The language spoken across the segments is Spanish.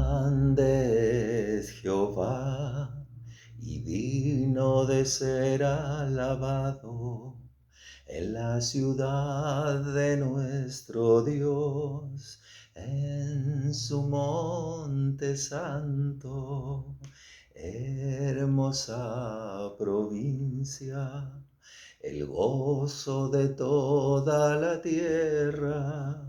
Grande es Jehová y digno de ser alabado en la ciudad de nuestro Dios, en su monte santo, hermosa provincia, el gozo de toda la tierra.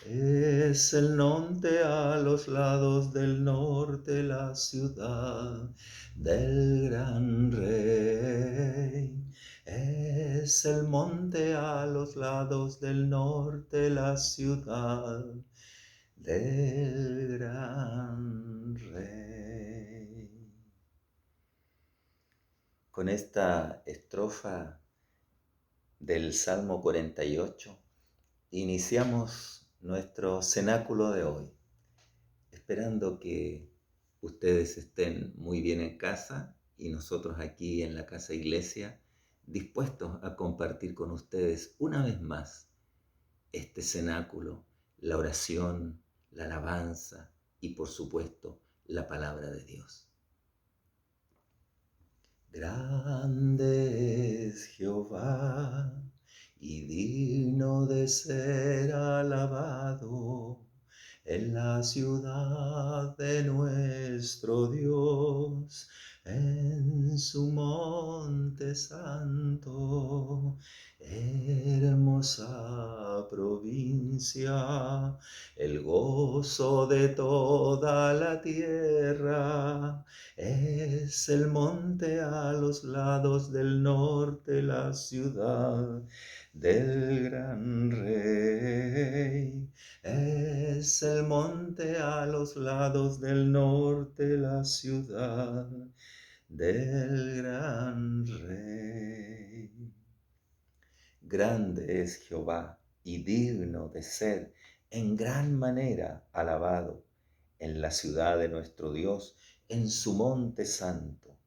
Es el monte a los lados del norte, la ciudad del gran rey. Es el monte a los lados del norte, la ciudad del gran rey. Con esta estrofa del Salmo 48 iniciamos nuestro cenáculo de hoy, esperando que ustedes estén muy bien en casa y nosotros aquí en la Casa Iglesia dispuestos a compartir con ustedes una vez más este cenáculo, la oración, la alabanza y por supuesto la palabra de Dios. Grande es Jehová y digno de ser alabado en la ciudad de nuestro Dios, en su monte santo, hermosa provincia, el gozo de toda la tierra. Es el monte a los lados del norte, la ciudad del gran rey. Es el monte a los lados del norte, la ciudad del gran rey. Grande es Jehová y digno de ser en gran manera alabado en la ciudad de nuestro Dios, en su monte santo,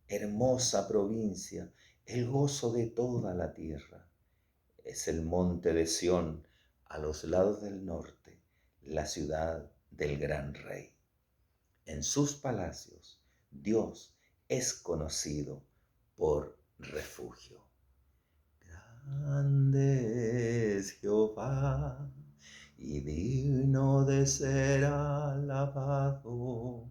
hermosa provincia, el gozo de toda la tierra. Es el monte de Sión, a los lados del norte, la ciudad del gran rey. En sus palacios, Dios es conocido por refugio. Grande es Jehová y digno de ser alabado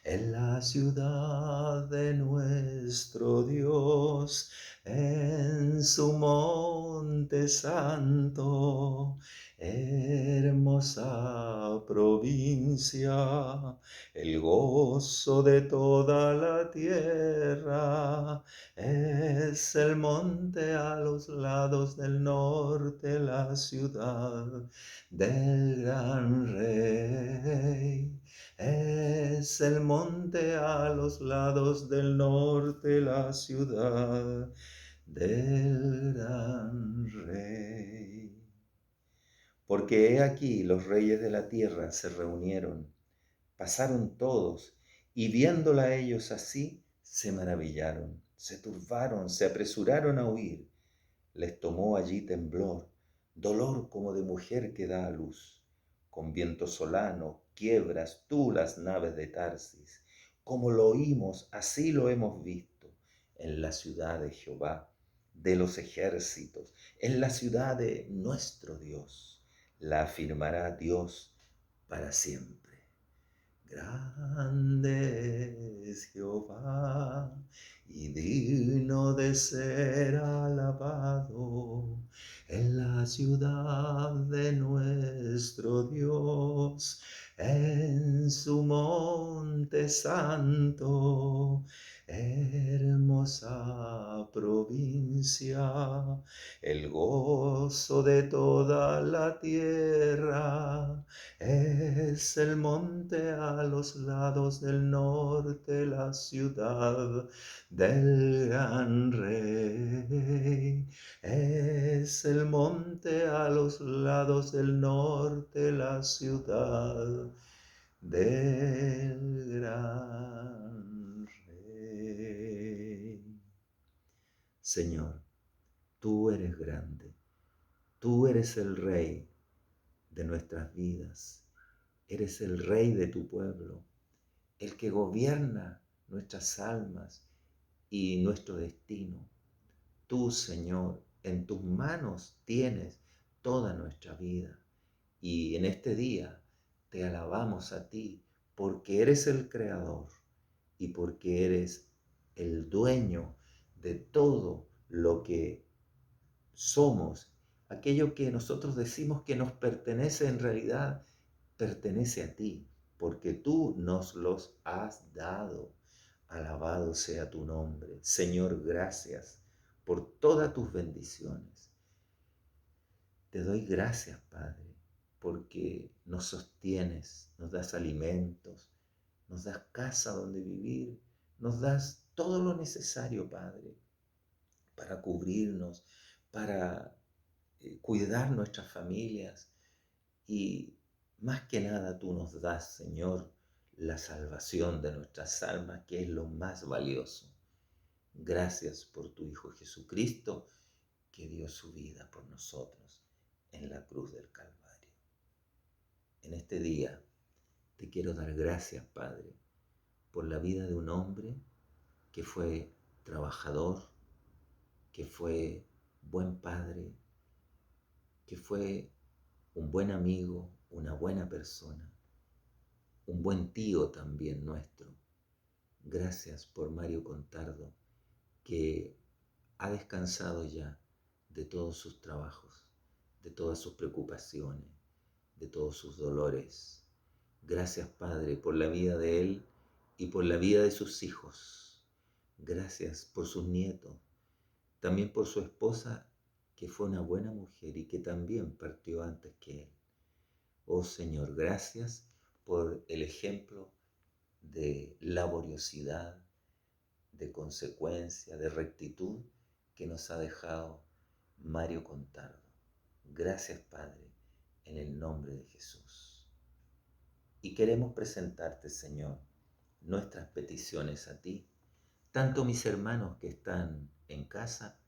en la ciudad de nuestro Dios, en su monte santo, hermosa provincia, el gozo de toda la tierra. Es el monte a los lados del norte, la ciudad del gran rey. Es el monte a los lados del norte, la ciudad del gran rey. Porque he aquí los reyes de la tierra se reunieron, pasaron todos, y viéndola ellos así, se maravillaron, se turbaron, se apresuraron a huir. Les tomó allí temblor, dolor como de mujer que da a luz. Con viento solano quiebras tú las naves de Tarsis. Como lo oímos, así lo hemos visto en la ciudad de Jehová, de los ejércitos, en la ciudad de nuestro Dios. La afirmará Dios para siempre. Grande es Jehová y digno de ser alabado en la ciudad de nuestro Dios, en su monte santo, hermosa provincia, el gozo de toda la tierra. Es el monte a los lados del norte, la ciudad del gran rey. Es el monte a los lados del norte, la ciudad del gran rey. Señor, tú eres grande, tú eres el rey de nuestras vidas. Eres el Rey de tu pueblo, el que gobierna nuestras almas y nuestro destino. Tú, Señor, en tus manos tienes toda nuestra vida. Y en este día te alabamos a ti porque eres el creador y porque eres el dueño de todo lo que somos. Aquello que nosotros decimos que nos pertenece en realidad pertenece a ti, porque tú nos los has dado. Alabado sea tu nombre. Señor, gracias por todas tus bendiciones. Te doy gracias, Padre, porque nos sostienes, nos das alimentos, nos das casa donde vivir, nos das todo lo necesario, Padre, para cubrirnos, para cuidar nuestras familias y más que nada tú nos das, Señor, la salvación de nuestras almas, que es lo más valioso. Gracias por tu Hijo Jesucristo, que dio su vida por nosotros en la cruz del Calvario. En este día te quiero dar gracias, Padre, por la vida de un hombre que fue trabajador, que fue buen padre, que fue un buen amigo, una buena persona, un buen tío también nuestro. Gracias por Mario Contardo, que ha descansado ya de todos sus trabajos, de todas sus preocupaciones, de todos sus dolores. Gracias, Padre, por la vida de él y por la vida de sus hijos. Gracias por sus nietos, también por su esposa, que fue una buena mujer y que también partió antes que él. Oh Señor, gracias por el ejemplo de laboriosidad, de consecuencia, de rectitud que nos ha dejado Mario Contardo. Gracias, Padre, en el nombre de Jesús. Y queremos presentarte, Señor, nuestras peticiones a ti, tanto mis hermanos que están en casa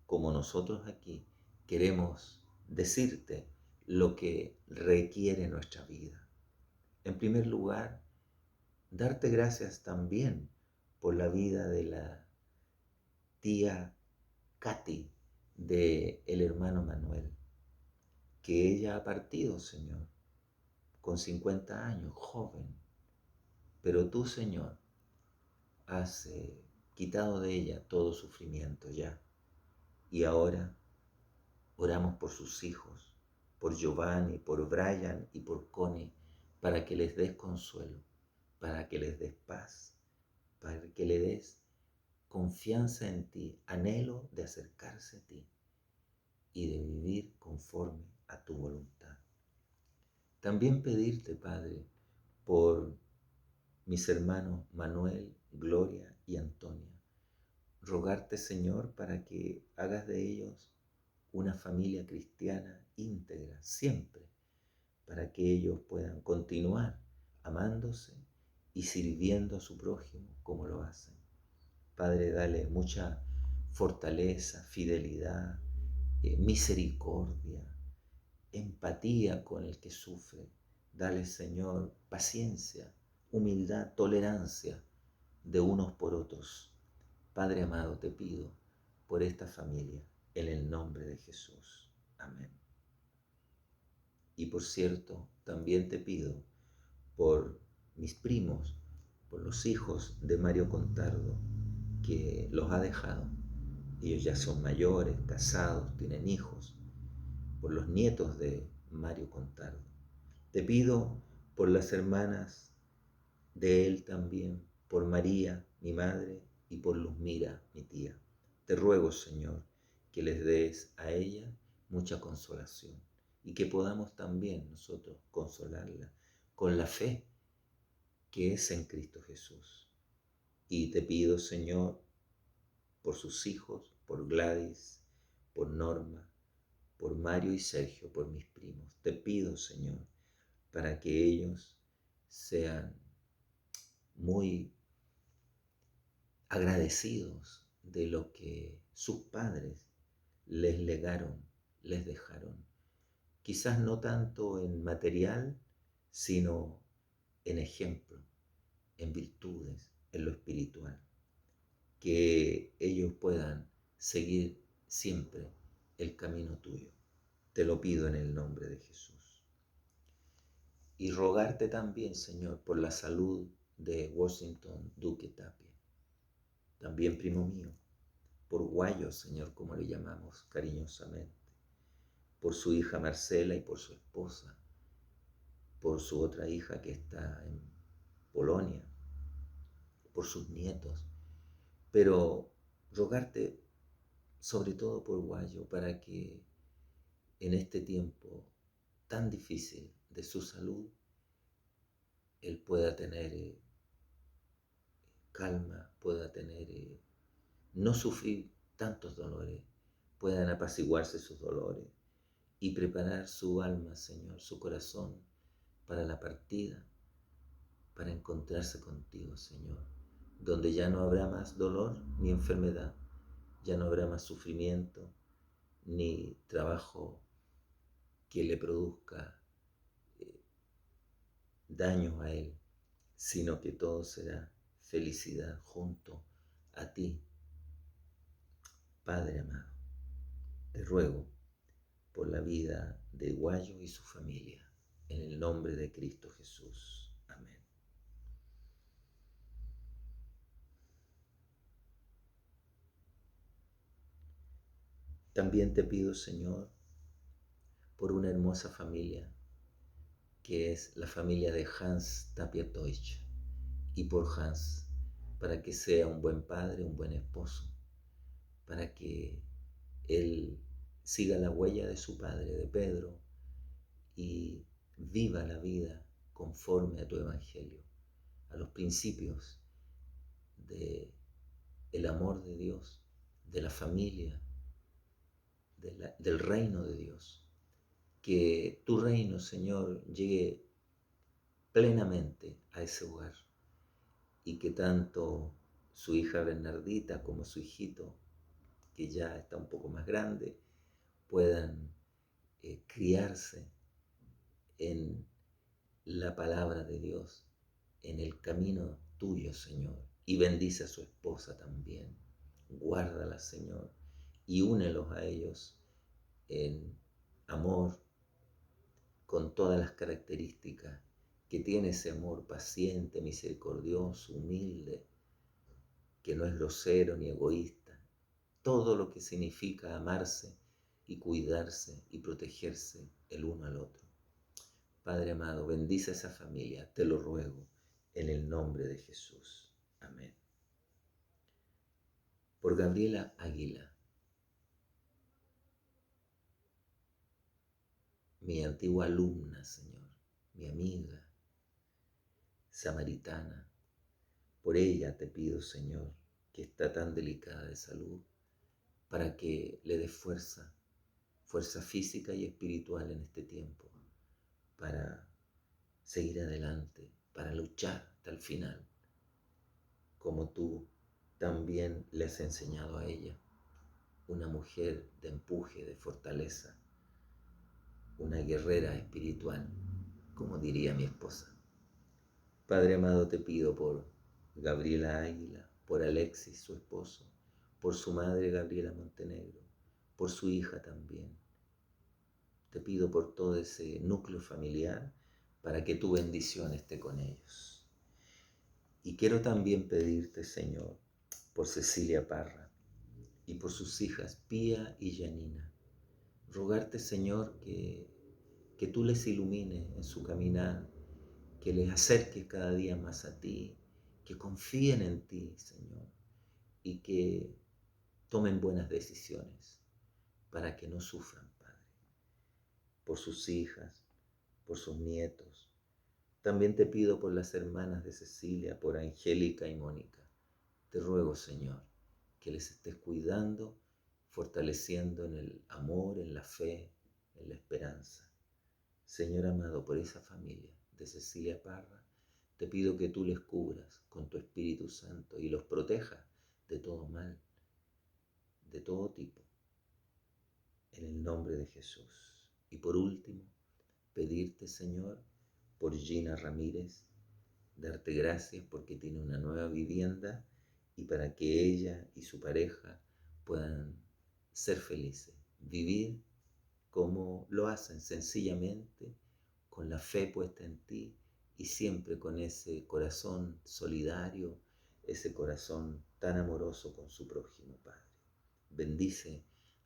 como nosotros aquí. Queremos decirte lo que requiere nuestra vida. En primer lugar, darte gracias también por la vida de la tía Katy, de el hermano Manuel, que ella ha partido, Señor, con 50 años, joven. Pero tú, Señor, has quitado de ella todo sufrimiento ya. Y ahora oramos por sus hijos, por Giovanni, por Brian y por Connie, para que les des consuelo, para que les des paz, para que le des confianza en ti, anhelo de acercarse a ti y de vivir conforme a tu voluntad. También pedirte, Padre, por mis hermanos Manuel, Gloria y Antonia. Rogarte, Señor, para que hagas de ellos una familia cristiana íntegra, siempre, para que ellos puedan continuar amándose y sirviendo a su prójimo como lo hacen. Padre, dale mucha fortaleza, fidelidad, misericordia, empatía con el que sufre. Dale, Señor, paciencia, humildad, tolerancia de unos por otros. Padre amado, te pido por esta familia, en el nombre de Jesús. Amén. Y por cierto, también te pido por mis primos, por los hijos de Mario Contardo, que los ha dejado. Ellos ya son mayores, casados, tienen hijos. Por los nietos de Mario Contardo. Te pido por las hermanas de él también, por María, mi madre, y por Luzmira, mi tía. Te ruego, Señor, que les des a ella mucha consolación y que podamos también nosotros consolarla con la fe que es en Cristo Jesús. Y te pido, Señor, por sus hijos, por Gladys, por Norma, por Mario y Sergio, por mis primos. Te pido, Señor, para que ellos sean muy agradecidos de lo que sus padres les legaron, les dejaron. Quizás no tanto en material, sino en ejemplo, en virtudes, en lo espiritual. Que ellos puedan seguir siempre el camino tuyo. Te lo pido en el nombre de Jesús. Y rogarte también, Señor, por la salud de Washington Duque Tapia, también primo mío, por Guayo, Señor, como le llamamos cariñosamente, por su hija Marcela y por su esposa, por su otra hija que está en Polonia, por sus nietos, pero rogarte sobre todo por Guayo para que en este tiempo tan difícil de su salud, él pueda tener calma, pueda tener, no sufrir tantos dolores, puedan apaciguarse sus dolores y preparar su alma, Señor, su corazón para la partida, para encontrarse contigo, Señor, donde ya no habrá más dolor ni enfermedad, ya no habrá más sufrimiento ni trabajo que le produzca daño a él, sino que todo será felicidad junto a ti. Padre amado, te ruego por la vida de Guayo y su familia, en el nombre de Cristo Jesús. Amén. También te pido, Señor, por una hermosa familia, que es la familia de Hans Tapia Deutsch, y por Hans, para que sea un buen padre, un buen esposo, para que él siga la huella de su padre, de Pedro, y viva la vida conforme a tu evangelio, a los principios de el amor de Dios, de la familia, del reino de Dios. Que tu reino, Señor, llegue plenamente a ese hogar y que tanto su hija Bernardita como su hijito, que ya está un poco más grande, puedan criarse en la palabra de Dios, en el camino tuyo, Señor. Y bendice a su esposa también. Guárdala, Señor, y únelos a ellos en amor, con todas las características que tiene ese amor paciente, misericordioso, humilde, que no es grosero ni egoísta. Todo lo que significa amarse y cuidarse y protegerse el uno al otro. Padre amado, bendice a esa familia, te lo ruego, en el nombre de Jesús. Amén. Por Gabriela Águila, mi antigua alumna, Señor, mi amiga, samaritana, por ella te pido, Señor, que está tan delicada de salud, para que le des fuerza, fuerza física y espiritual en este tiempo, para seguir adelante, para luchar hasta el final, como tú también le has enseñado a ella, una mujer de empuje, de fortaleza, una guerrera espiritual, como diría mi esposa. Padre amado, te pido por Gabriela Águila, por Alexis, su esposo, por su madre Gabriela Montenegro, por su hija también. Te pido por todo ese núcleo familiar para que tu bendición esté con ellos. Y quiero también pedirte, Señor, por Cecilia Parra y por sus hijas Pía y Janina. Rogarte, Señor, que tú les ilumines en su caminar, que les acerques cada día más a ti, que confíen en ti, Señor, y que tomen buenas decisiones para que no sufran, Padre, por sus hijas, por sus nietos. También te pido por las hermanas de Cecilia, por Angélica y Mónica. Te ruego, Señor, que les estés cuidando, fortaleciendo en el amor, en la fe, en la esperanza. Señor amado, por esa familia de Cecilia Parra, te pido que tú les cubras con tu Espíritu Santo y los protejas de todo mal, de todo tipo, en el nombre de Jesús. Y por último, pedirte, Señor, por Gina Ramírez, darte gracias porque tiene una nueva vivienda y para que ella y su pareja puedan ser felices, vivir como lo hacen sencillamente, con la fe puesta en ti y siempre con ese corazón solidario, ese corazón tan amoroso con su prójimo, Padre. Bendice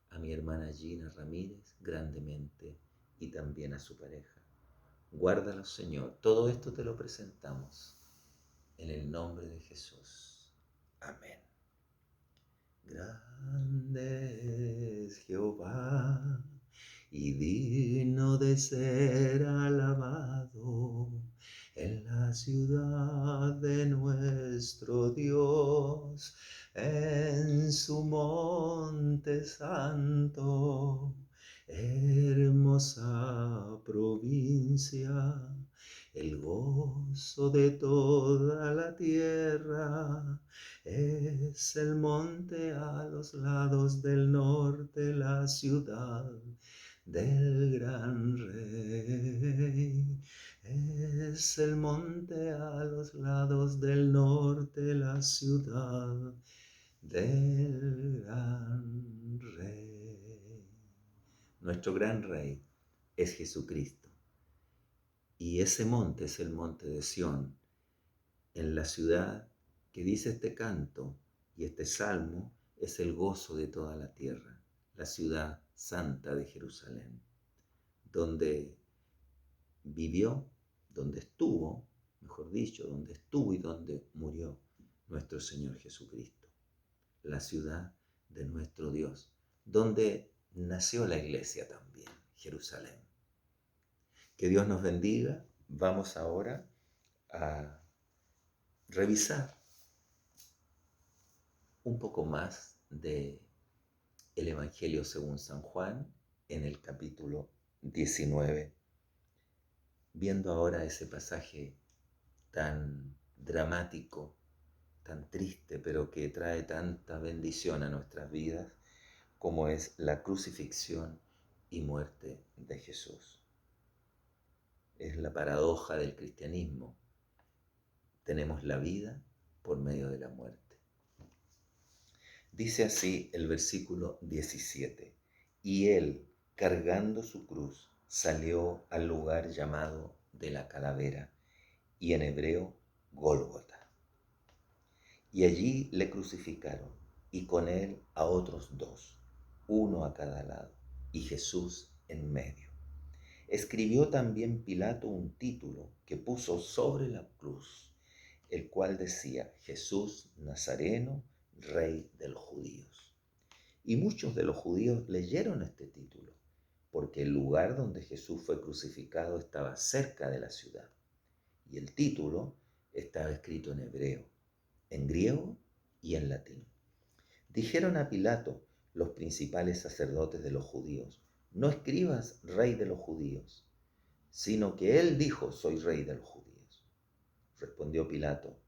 a mi hermana Gina Ramírez grandemente y también a su pareja. Guárdalo, Señor. Todo esto te lo presentamos en el nombre de Jesús. Amén. Grande es Jehová y digno de ser alabado en la ciudad de nuestro Dios, en su monte santo, hermosa provincia, el gozo de toda la tierra. Es el monte a los lados del norte, la ciudad del gran rey. Es el monte a los lados del norte, la ciudad del gran rey. Nuestro gran rey es Jesucristo. Y ese monte es el monte de Sión, en la ciudad que dice este canto y este salmo es el gozo de toda la tierra, la ciudad santa de Jerusalén, donde vivió, donde estuvo, mejor dicho, donde estuvo y donde murió nuestro Señor Jesucristo, la ciudad de nuestro Dios, donde nació la iglesia también, Jerusalén. Que Dios nos bendiga. Vamos ahora a revisar un poco más de el Evangelio según San Juan en el capítulo 19, viendo ahora ese pasaje tan dramático, tan triste, pero que trae tanta bendición a nuestras vidas, como es la crucifixión y muerte de Jesús. Es la paradoja del cristianismo. Tenemos la vida por medio de la muerte. Dice así el versículo 17, y él, cargando su cruz, salió al lugar llamado de la calavera, y en hebreo Gólgota. Y allí le crucificaron, y con él a otros dos, uno a cada lado, y Jesús en medio. Escribió también Pilato un título que puso sobre la cruz, el cual decía: Jesús Nazareno, Rey de los judíos. Y muchos de los judíos leyeron este título, porque el lugar donde Jesús fue crucificado estaba cerca de la ciudad. Y el título estaba escrito en hebreo, en griego y en latín. Dijeron a Pilato los principales sacerdotes de los judíos: no escribas Rey de los judíos, sino que él dijo: soy Rey de los judíos. Respondió Pilato: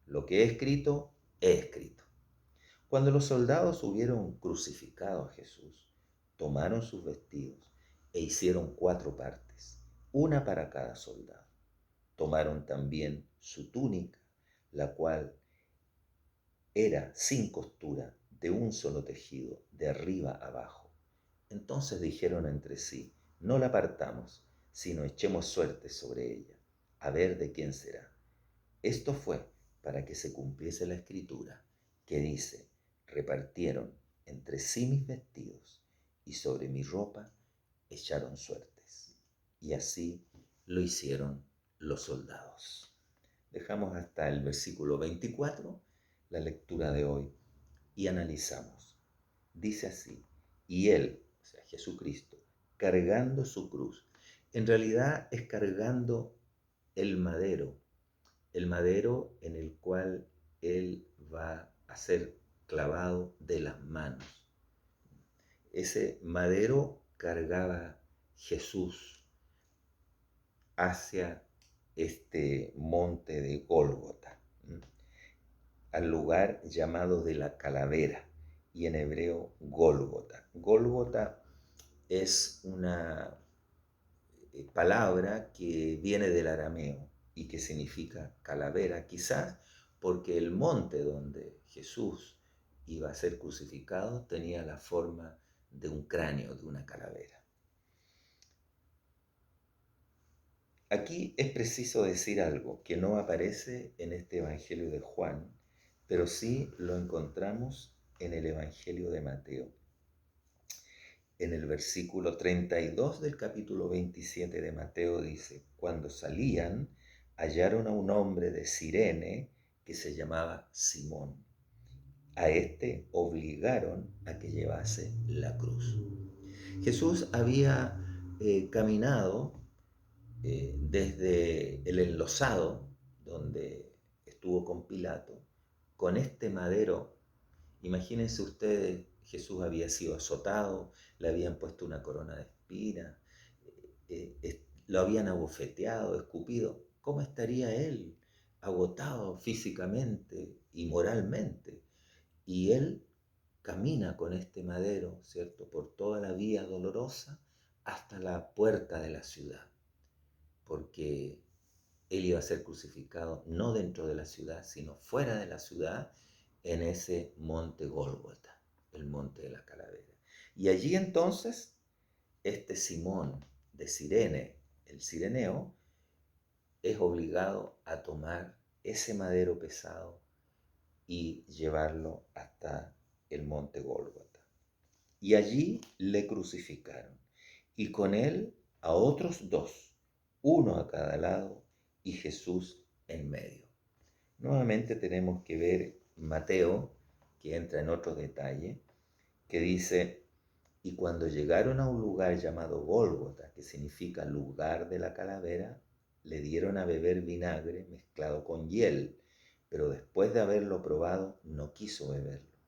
lo que he escrito, he escrito. Cuando los soldados hubieron crucificado a Jesús, tomaron sus vestidos e hicieron 4 partes, una para cada soldado. Tomaron también su túnica, la cual era sin costura, de un solo tejido, de arriba abajo. Entonces dijeron entre sí: no la partamos, sino echemos suerte sobre ella, a ver de quién será. Esto fue para que se cumpliese la escritura, que dice: repartieron entre sí mis vestidos, y sobre mi ropa echaron suertes. Y así lo hicieron los soldados. Dejamos hasta el versículo 24 la lectura de hoy y analizamos. Dice así: y él, o sea, Jesucristo, cargando su cruz. En realidad es cargando el madero en el cual él va a ser clavado de las manos. Ese madero cargaba Jesús hacia este monte de Gólgota, al lugar llamado de la calavera, y en hebreo Gólgota. Gólgota es palabra que viene del arameo y que significa calavera, quizás porque el monte donde Jesús iba a ser crucificado tenía la forma de un cráneo, de una calavera. Aquí es preciso decir algo que no aparece en este Evangelio de Juan, pero sí lo encontramos en el Evangelio de Mateo. En el versículo 32 del capítulo 27 de Mateo dice: cuando salían, hallaron a un hombre de Cirene que se llamaba Simón. A este obligaron a que llevase la cruz. Jesús había caminado desde el enlosado, donde estuvo con Pilato, con este madero. Imagínense ustedes, Jesús había sido azotado, le habían puesto una corona de espinas, lo habían abofeteado, escupido. ¿Cómo estaría él agotado físicamente y moralmente? Y él camina con este madero, ¿cierto?, por toda la vía dolorosa hasta la puerta de la ciudad, porque él iba a ser crucificado no dentro de la ciudad, sino fuera de la ciudad, en ese monte Gólgota, el monte de la calavera. Y allí entonces, este Simón de Cirene, el cireneo, es obligado a tomar ese madero pesado y llevarlo hasta el monte Gólgota. Y allí le crucificaron, y con él a otros dos, uno a cada lado, y Jesús en medio. Nuevamente tenemos que ver Mateo, que entra en otro detalle, que dice: y cuando llegaron a un lugar llamado Gólgota, que significa lugar de la calavera, le dieron a beber vinagre mezclado con hiel, pero después de haberlo probado, no quiso beberlo.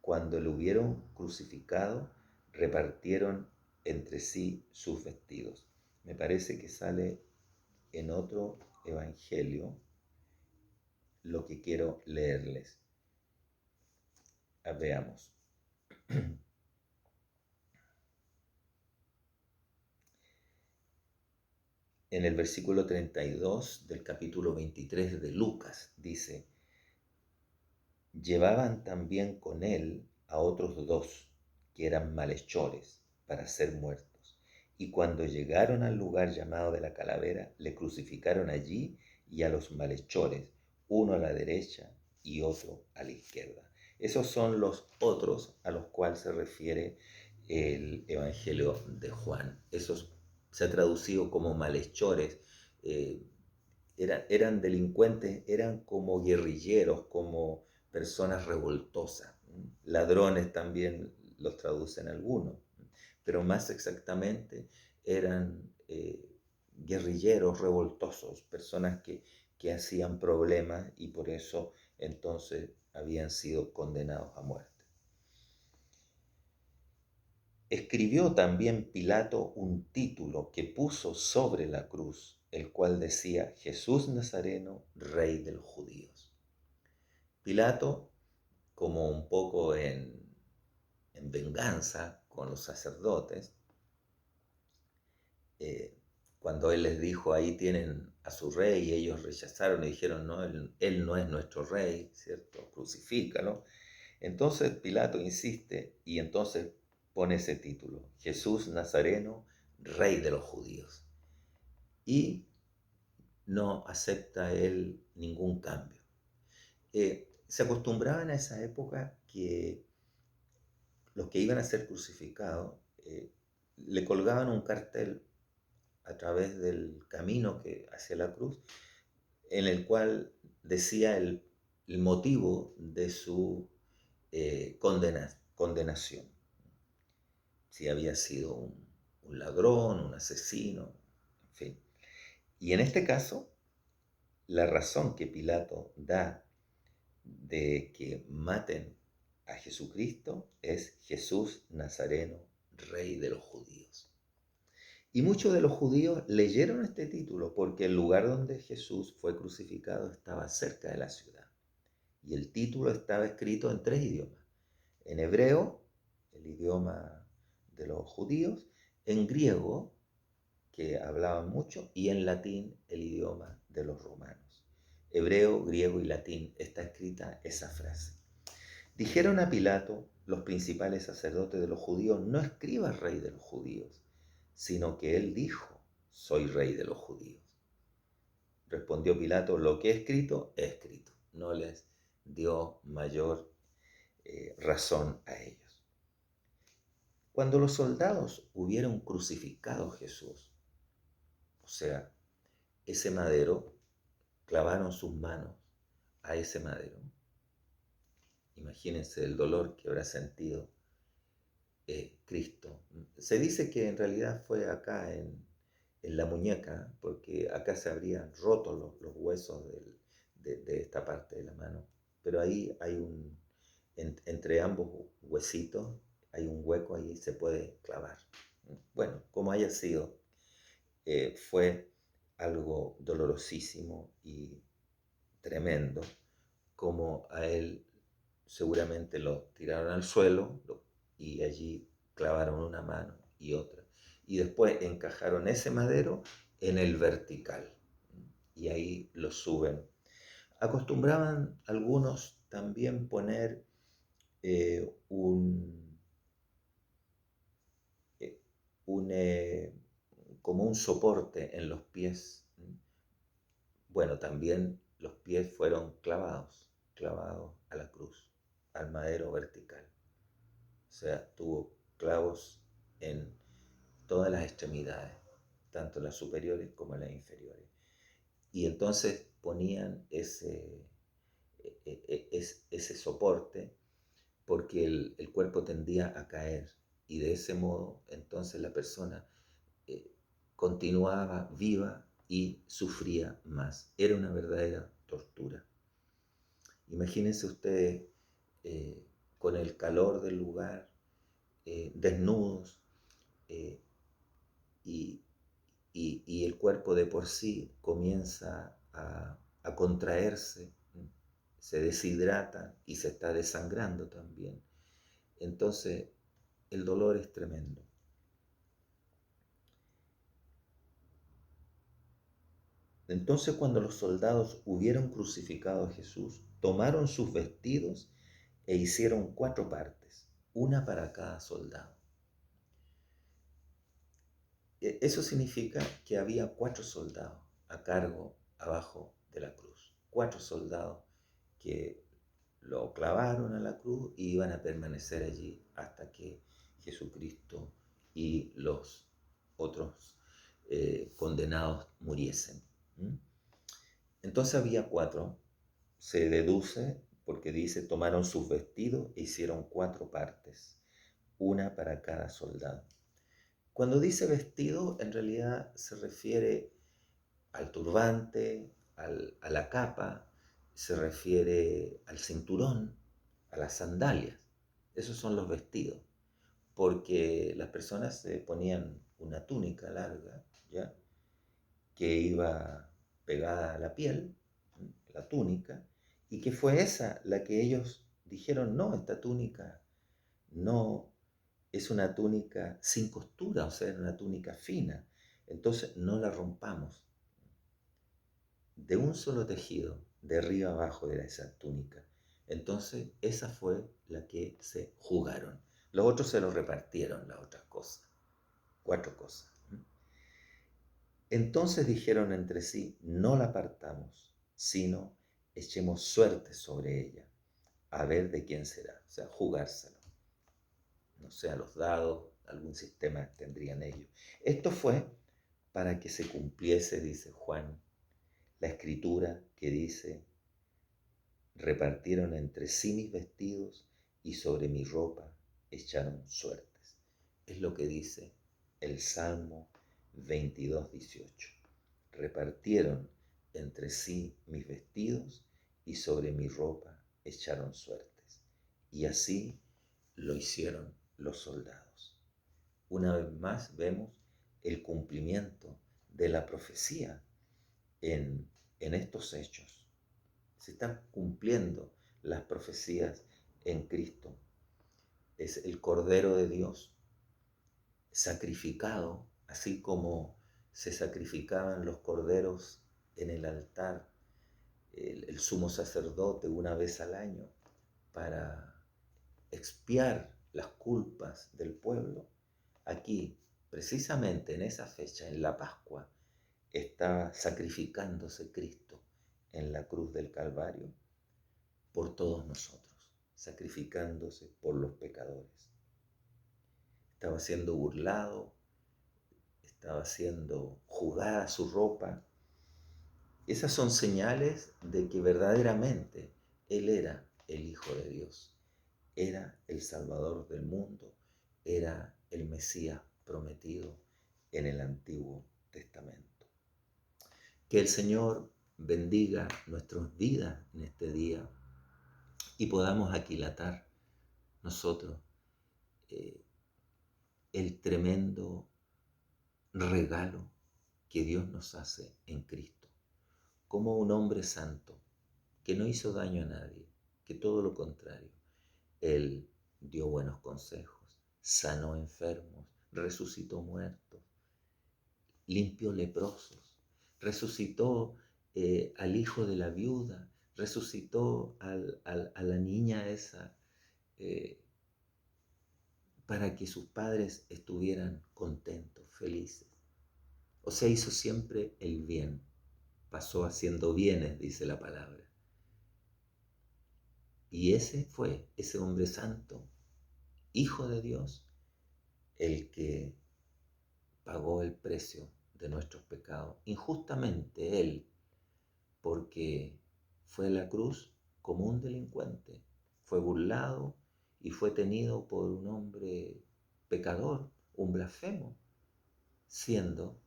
Cuando lo hubieron crucificado, repartieron entre sí sus vestidos. Me parece que sale en otro evangelio lo que quiero leerles. Veamos. En el versículo 32 del capítulo 23 de Lucas dice: llevaban también con él a otros dos, que eran malhechores, para ser muertos. Y cuando llegaron al lugar llamado de la calavera, le crucificaron allí y a los malhechores, uno a la derecha y otro a la izquierda. Esos son los otros a los cuales se refiere el Evangelio de Juan. Esos se ha traducido como malhechores. Eran delincuentes, eran como guerrilleros, como personas revoltosas. Ladrones también los traducen algunos, pero más exactamente eran guerrilleros revoltosos, personas que hacían problemas y por eso entonces habían sido condenados a muerte. Escribió también Pilato un título que puso sobre la cruz, el cual decía: Jesús Nazareno, Rey de los Judíos. Pilato, como un poco en venganza con los sacerdotes, cuando él les dijo: ahí tienen a su rey, y ellos rechazaron y dijeron: no, él no es nuestro rey, ¿cierto? Crucifícalo. Entonces Pilato insiste y entonces pone ese título: Jesús Nazareno, Rey de los Judíos. Y no acepta él ningún cambio. Se acostumbraba en esa época que los que iban a ser crucificados le colgaban un cartel a través del camino hacia la cruz, en el cual decía el motivo de su condenación. Si había sido un ladrón, un asesino, en fin. Y en este caso, la razón que Pilato da de que maten a Jesucristo es: Jesús Nazareno, Rey de los Judíos. Y muchos de los judíos leyeron este título porque el lugar donde Jesús fue crucificado estaba cerca de la ciudad. Y el título estaba escrito en 3 idiomas. En hebreo, el idioma de los judíos; en griego, que hablaban mucho, y en latín el idioma de los romanos. Hebreo, griego y latín está escrita esa frase. Dijeron a Pilato los principales sacerdotes de los judíos: no escribas rey de los judíos, sino que él dijo: soy rey de los judíos. Respondió Pilato: lo que he escrito, he escrito. No les dio mayor razón a ellos. Cuando los soldados hubieron crucificado a Jesús, o sea, ese madero, clavaron sus manos a ese madero. Imagínense el dolor que habrá sentido Cristo. Se dice que en realidad fue acá en la muñeca, porque acá se habrían roto los huesos de esta parte de la mano. Pero ahí hay entre ambos huesitos, hay un hueco, ahí se puede clavar. Bueno, como haya sido, fue algo dolorosísimo y tremendo, como a él seguramente lo tiraron al suelo y allí clavaron una mano y otra. Y después encajaron ese madero en el vertical y ahí lo suben. Acostumbraban algunos también poner como un soporte en los pies. Bueno, también los pies fueron clavados a la cruz, al madero vertical. O sea, tuvo clavos en todas las extremidades, tanto las superiores como las inferiores. Y entonces ponían ese soporte porque el cuerpo tendía a caer, y de ese modo entonces la persona continuaba viva y sufría más. Era una verdadera tortura. Imagínense ustedes con el calor del lugar, desnudos, y el cuerpo de por sí comienza a contraerse, se deshidrata y se está desangrando también. Entonces el dolor es tremendo. Entonces, cuando los soldados hubieron crucificado a Jesús, tomaron sus vestidos e hicieron 4 partes, una para cada soldado. Eso significa que había 4 soldados a cargo abajo de la cruz. 4 soldados que lo clavaron a la cruz y iban a permanecer allí hasta que Jesucristo y los otros condenados muriesen. Entonces había 4, se deduce porque dice: tomaron sus vestidos e hicieron 4 partes, una para cada soldado. Cuando dice vestido, en realidad se refiere al turbante, a la capa, se refiere al cinturón, a las sandalias. Esos son los vestidos, porque las personas se ponían una túnica larga, ¿ya?, que iba pegada a la piel, la túnica, y que fue esa la que ellos dijeron: no, esta túnica no es una túnica sin costura, o sea, era una túnica fina, entonces no la rompamos. De un solo tejido, de arriba abajo era esa túnica. Entonces esa fue la que se jugaron. Los otros se lo repartieron, las otras cosas, 4 cosas. Entonces dijeron entre sí: no la partamos, sino echemos suerte sobre ella, a ver de quién será. O sea, jugárselo. No sé, a los dados, algún sistema tendrían ellos. Esto fue para que se cumpliese, dice Juan, la escritura que dice: repartieron entre sí mis vestidos y sobre mi ropa echaron suertes. Es lo que dice el Salmo 22:18. Repartieron entre sí mis vestidos y sobre mi ropa echaron suertes. Y así lo hicieron los soldados. Una vez más vemos el cumplimiento de la profecía en estos hechos. Se están cumpliendo las profecías en Cristo. Es el Cordero de Dios sacrificado, así como se sacrificaban los corderos en el altar, el sumo sacerdote una vez al año, para expiar las culpas del pueblo. Aquí, precisamente en esa fecha, en la Pascua, está sacrificándose Cristo en la cruz del Calvario por todos nosotros, sacrificándose por los pecadores. Estaba siendo burlado, estaba siendo juzgada su ropa. Esas son señales de que verdaderamente Él era el Hijo de Dios, era el Salvador del mundo, era el Mesías prometido en el Antiguo Testamento. Que el Señor bendiga nuestras vidas en este día y podamos aquilatar nosotros el tremendo regalo que Dios nos hace en Cristo, como un hombre santo que no hizo daño a nadie, que todo lo contrario, Él dio buenos consejos, sanó enfermos, resucitó muertos, limpió leprosos, resucitó al hijo de la viuda, resucitó a la niña esa, para que sus padres estuvieran contentos, felices. O sea, hizo siempre el bien. Pasó haciendo bienes, dice la palabra. Y ese fue, ese hombre santo, Hijo de Dios, el que pagó el precio de nuestros pecados. Injustamente Él, porque fue a la cruz como un delincuente. Fue burlado y fue tenido por un hombre pecador, un blasfemo, siendo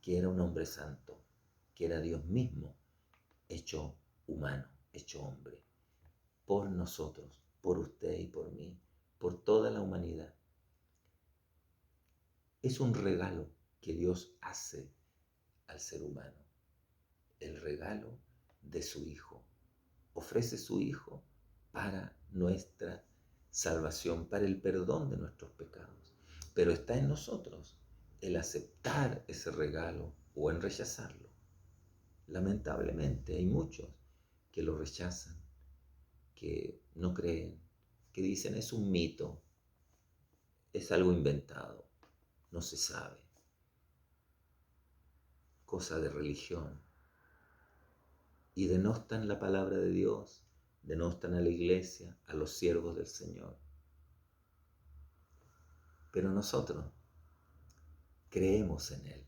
que era un hombre santo, que era Dios mismo, hecho humano, hecho hombre, por nosotros, por usted y por mí, por toda la humanidad. Es un regalo que Dios hace al ser humano, el regalo de su Hijo. Ofrece su Hijo para nuestra salvación, para el perdón de nuestros pecados. Pero está en nosotros el aceptar ese regalo o en rechazarlo. Lamentablemente hay muchos que lo rechazan, que no creen, que dicen es un mito, es algo inventado, no se sabe, cosa de religión. Y denostan la palabra de Dios, denostan a la iglesia, a los siervos del Señor. Pero nosotros creemos en Él,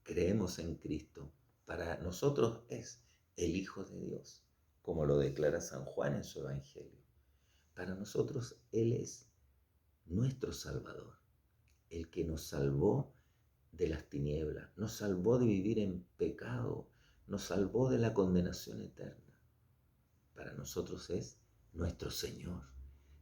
creemos en Cristo. Para nosotros es el Hijo de Dios, como lo declara San Juan en su Evangelio. Para nosotros Él es nuestro Salvador, el que nos salvó de las tinieblas, nos salvó de vivir en pecado, nos salvó de la condenación eterna. Para nosotros es nuestro Señor,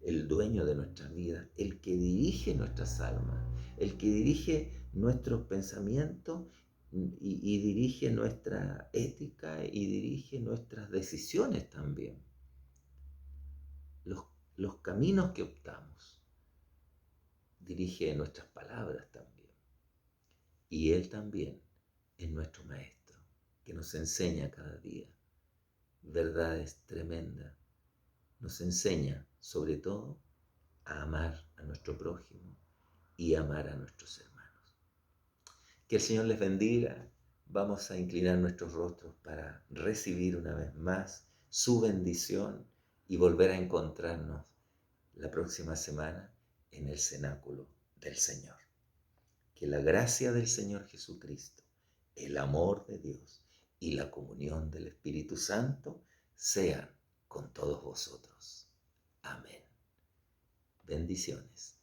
el dueño de nuestras vidas, el que dirige nuestras almas, el que dirige nuestros pensamientos y dirige nuestra ética y dirige nuestras decisiones también. Los caminos que optamos, dirige nuestras palabras también. Y Él también es nuestro Maestro, que nos enseña cada día verdades tremendas. Nos enseña, sobre todo, a amar a nuestro prójimo y amar a nuestros hermanos. Que el Señor les bendiga. Vamos a inclinar nuestros rostros para recibir una vez más su bendición y volver a encontrarnos la próxima semana en el cenáculo del Señor. Que la gracia del Señor Jesucristo, el amor de Dios y la comunión del Espíritu Santo sean con todos vosotros. Amén. Bendiciones.